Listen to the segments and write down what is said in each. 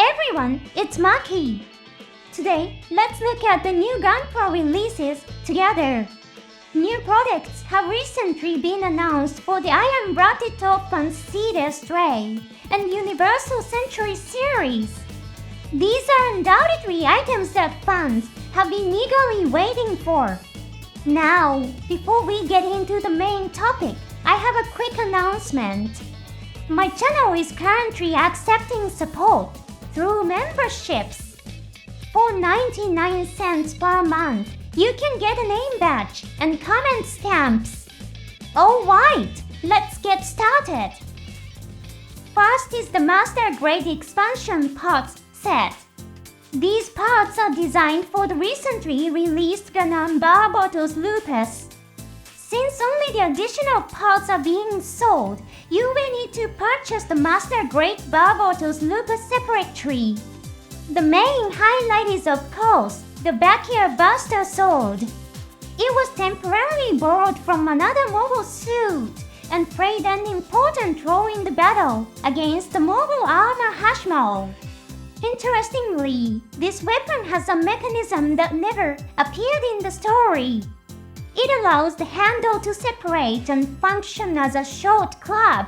everyone, it's Maki. Today, let's look at the new Gunpla releases together. New products have recently been announced for the iron-blooded ORPHANS seed Astray and Universal Century series. These are undoubtedly items that fans have been eagerly waiting for. Now, before we get into the main topic, I have a quick announcement. My channel is currently accepting support through memberships. For 99 cents per month, you can get a name badge and comment stamps. Alright, let's get started. First is the Master Grade Expansion Parts set. These parts are designed for the recently released Gundam Barbados Lupus. Since only the additional parts are being sold, you will need to purchase the Master Grade Barbados Lupus separately. The main highlight is, of course, the backyard Buster Sword. It was temporarily borrowed from another mobile suit and played an important role in the battle against the mobile armor Hashmo. Interestingly, this weapon has a mechanism that never appeared in the story. It allows the handle to separate and function as a short club.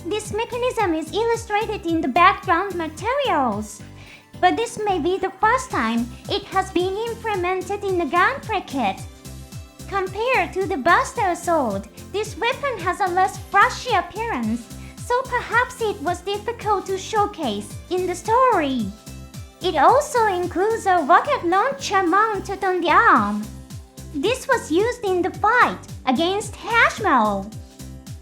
This mechanism is illustrated in the background materials, but this may be the first time it has been implemented in the Gunpla kit. Compared to the Buster Sword, this weapon has a less flashy appearance, so perhaps it was difficult to showcase in the story. It also includes a rocket launcher mounted on the arm. This was used in the fight against Hashmo.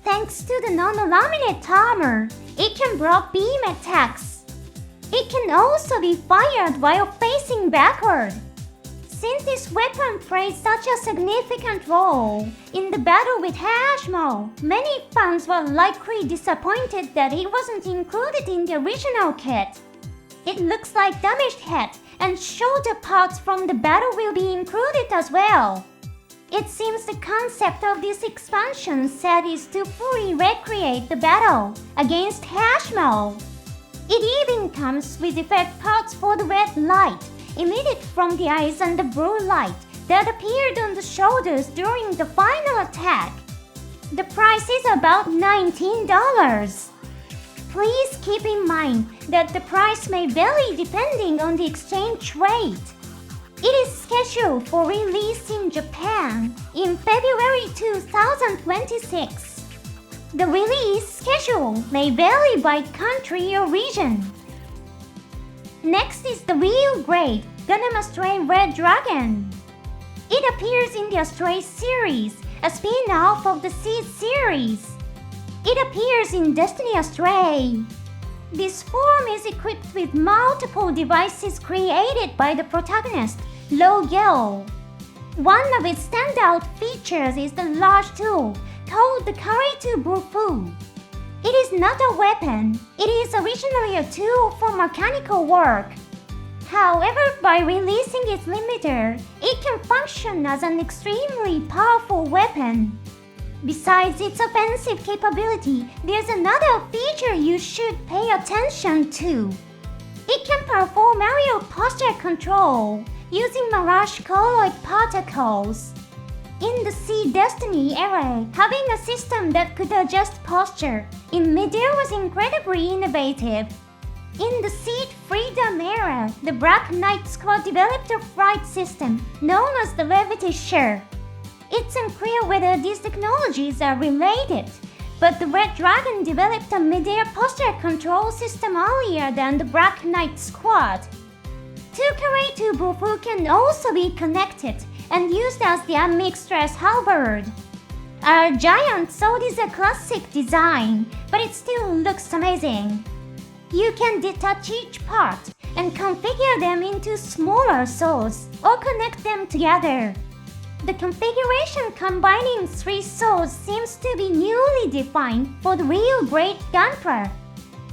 Thanks to the non-laminate armor, it can block beam attacks. It can also be fired while facing backward. Since this weapon plays such a significant role in the battle with Hashmo, many fans were likely disappointed that it wasn't included in the original kit. It looks like damaged head and shoulder parts from the battle will be included as well. It seems the concept of this expansion set is to fully recreate the battle against Hashmo. It even comes with effect parts for the red light emitted from the eyes and the blue light that appeared on the shoulders during the final attack. The price is about $19. Please keep in mind that the price may vary depending on the exchange rate. It is scheduled for release in Japan in February 2026. The release schedule may vary by country or region. Next is the Real Grade Gundam Astray Red Dragon. It appears in the Astray series, a spin-off of the Seed series. It appears in Destiny Astray. This form is equipped with multiple devices created by the protagonist, Logel. One of its standout features is the large tool called the Cal-re-A Bufu. It is not a weapon, it is originally a tool for mechanical work. However, by releasing its limiter, it can function as an extremely powerful weapon. Besides its offensive capability, there's another feature you should pay attention to. It can perform aerial posture control using mirage colloid particles. In the Seed Destiny era, having a system that could adjust posture in midair was incredibly innovative. In the Seed Freedom era, the Black Knight Squad developed a flight system known as the Levitation. It's unclear whether these technologies are related, but the Red Dragon developed a midair posture control system earlier than the Black Knight Squad. Two Cal-re-A Bufu can also be connected and used as the ambidextrous halberd. Our giant sword is a classic design, but it still looks amazing. You can detach each part and configure them into smaller swords or connect them together. The configuration combining three swords seems to be newly defined for the Real Grade Gunpla.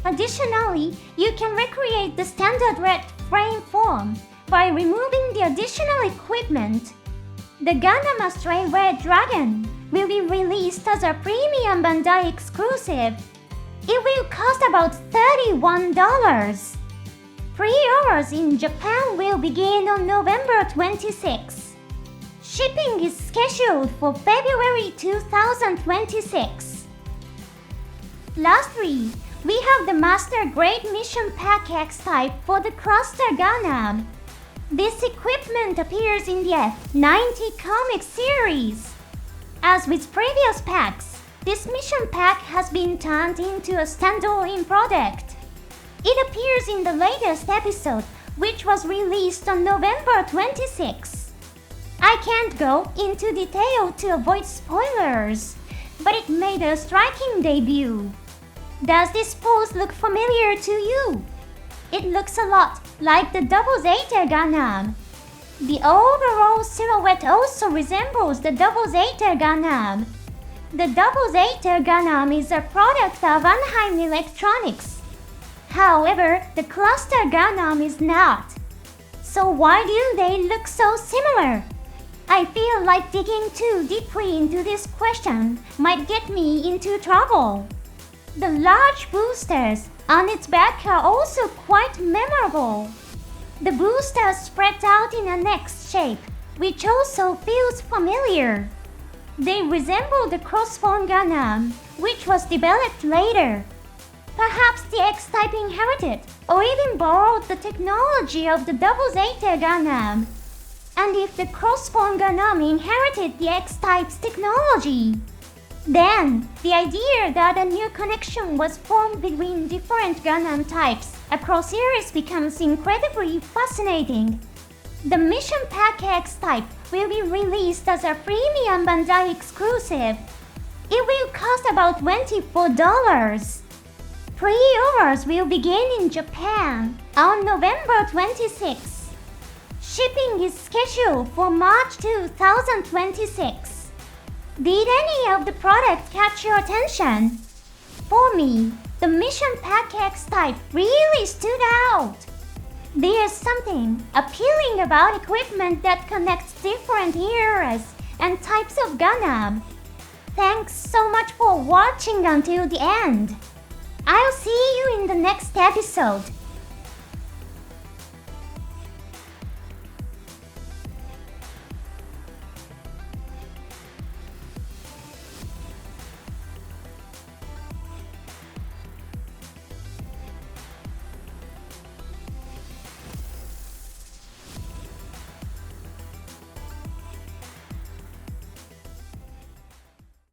Additionally, you can recreate the standard red frame form by removing the additional equipment. The Gundam Astray Red Dragon will be released as a premium Bandai exclusive. It will cost about $31. Pre-orders in Japan will begin on November 26. Shipping is scheduled for February 2026. Lastly, we have the Master Grade Mission Pack X type for the Cluster Gundam. This equipment appears in the F90 comic series. As with previous packs, this mission pack has been turned into a standalone product. It appears in the latest episode, which was released on November 26. I can't go into detail to avoid spoilers, but it made a striking debut. Does this pose look familiar to you? It looks a lot like the Double Zeta Gundam. The overall silhouette also resembles the Double Zeta Gundam. The Double Zeta Gundam is a product of Anaheim Electronics. However, the Cluster Gundam is not. So why do they look so similar? I feel like digging too deeply into this question might get me into trouble. The large boosters on its back are also quite memorable. The boosters spread out in an X shape, which also feels familiar. They resemble the Crossbone Gundam, which was developed later. Perhaps the X-type inherited or even borrowed the technology of the Double Zeta Gundam. And if the Crossbone Gundam inherited the X-type's technology, then the idea that a new connection was formed between different Gundam types across series becomes incredibly fascinating. The Mission Pack X type will be released as a premium Bandai exclusive. It will cost about $24. Pre-orders will begin in Japan on November 26. Shipping is scheduled for March 2026. Did any of the products catch your attention? For me, the Mission Pack X type really stood out. There's something appealing about equipment that connects different eras and types of Gundam. Thanks so much for watching until the end. I'll see you in the next episode.